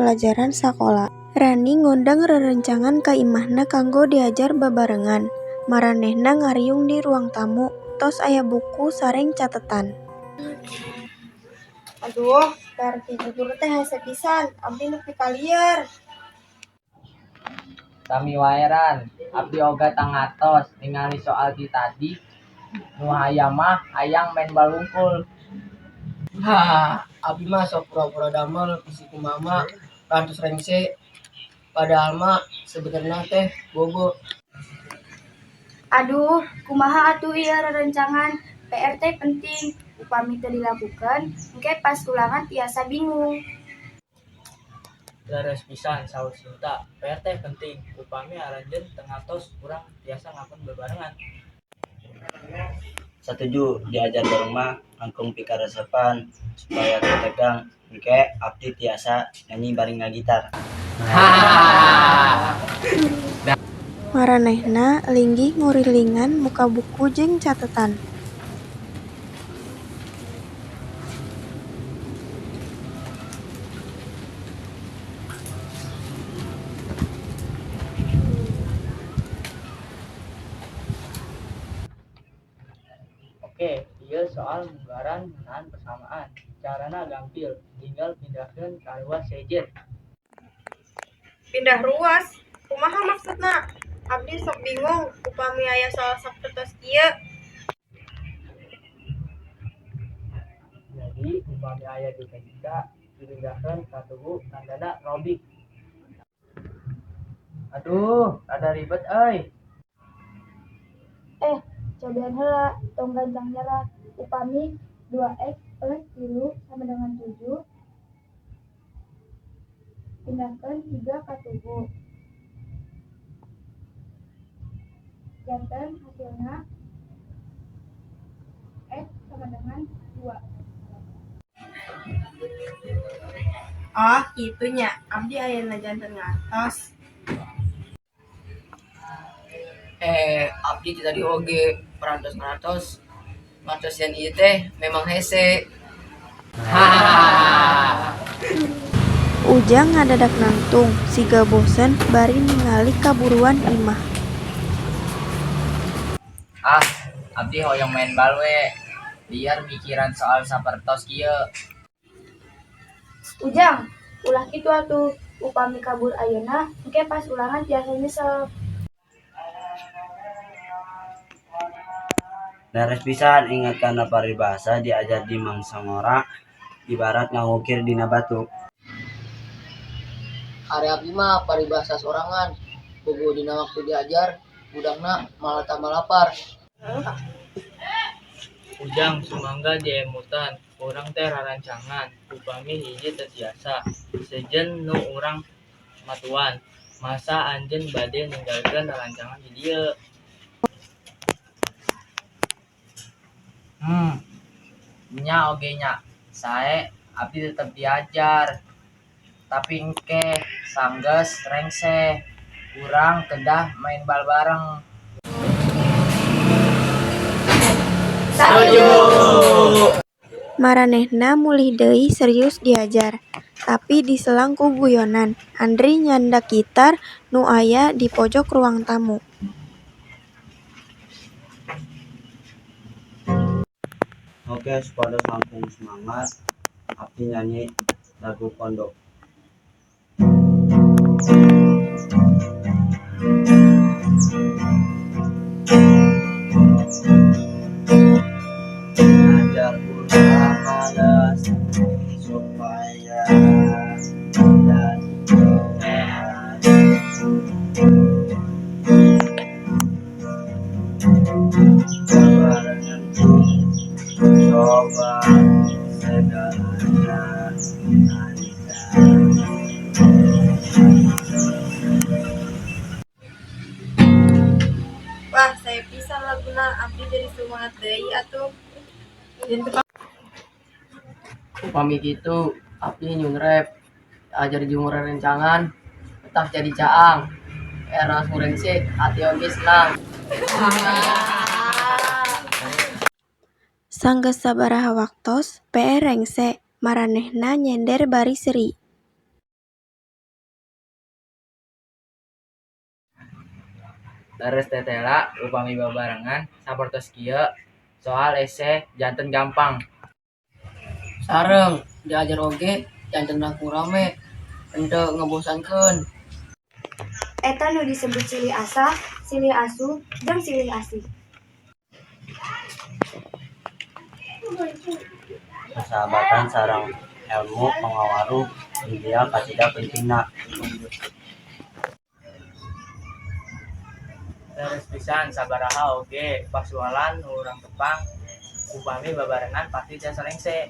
pelajaran sakola. Rani ngundang rerencangan ka imahna kanggo diajar babarengan. Maranehna ngariung di ruang tamu, tos aya buku sareng catetan. Aduh, berarti jujur teh hese pisan, abdi nepi ka lieur. Sami wae Ran, abdi oga tangatos ningali soal ti tadi. Nu hayang mah hayang main bal wungkul. Abi mah sok pura-pura damel pisi ku mama rantus rengse. Padahal mah sebenarnya teh bobo. Aduh, kumaha atuh ieu rerencangan? PR teh penting, upami teu dilakukan, engke pas ulangan tiasa bingung. Leres pisan saur Sinta. PR teh penting, upami aranjeun teu ngatos urang tiasa ngakon bebarengan. Satuju, diajar bareng mah langkung pikaresepan supaya teu tegang. Engke abdi tiasa nyanyi bari ngagitar. Maranehna linggih ngurilingan muka buku jeung catetan. Oke, ieu soal munggaran ngeunaan persamaan. Carana gampil, tinggal pindahkeun ka ruas sejen. Pindah ruas? Kumaha maksudna? Abdi sok bingung, upami aya soal sapertos kieu. Jadi, upami aya di Meksika, dipindahkeun ka tugu tandana Rubik. Aduh, rada ribet euy. Cobian heula, tong gancang nyerah. Upami 2x plus 3 sama dengan 7, pindahkeun 3 ka tugu. Janten hasilna x sama dengan 2. Oh, kitunya. Abdi ayeuna janten ngatos. Abdi kita di oge perantos yang ieu teh memang hese. Ujang ngadadak nangtung, siga bosen bari ningali kaburuan imah. Abdi hoyong main bal we. Biar mikiran soal sapertos kieu. Ujang, ulah kitu atuh. Upami kabur ayeuna, engke pas ulangan tiasa nyesel. Leres pisan ingat kana paribasa diajar di Mangsangora ibarat ngangukir dina batu. Are abdi mah paribasa sorangan. Bobo dina waktu diajar, budakna malah tambah lapar. Ujang sumangga diemutan, urang teh rarancangan, upami hiji teu tiasa. Sejen nu urang matuan, masa anjeun bade ninggalkeun rarancangan di dieu. Nya oge nya. Sae abdi tetep diajar. Tapi engke sanggeus rengse. Urang kedah main bal bareng. Maranehna mulih deui serius diajar. Tapi diselang ku guyonan, Andri nyandak gitar nu aya di pojok ruang tamu. Oke, supados langkung semangat, abdi nyanyi lagu pondok. Ajar ulah malas supaya tidak telat. Barenganku coba segalanya Wah, saya pisan laguna. Abdi jadi semangat deui atuh. Upami kitu, abdi nyun rap, ajar jeung rerencangan, tetap jadi caang. Era surengse, hati oge senang. Sanggeus sabaraha waktos, PR rengse, maranehna nyender bari seuri. Leres tetela upami babarengan sapertos kieu soal ese janten gampang. Sareng diajar oge janten raku rame henteu ngebosankeun. Eta nu disebut silih asa, silih asuh, jeung silih asih. Persahabatan sareng ilmu pangawaruh ideal kasida pentingna. Leres pisan sabaraha oge pasualan nu urang tepang upami babarengan pasti tiasa lengse.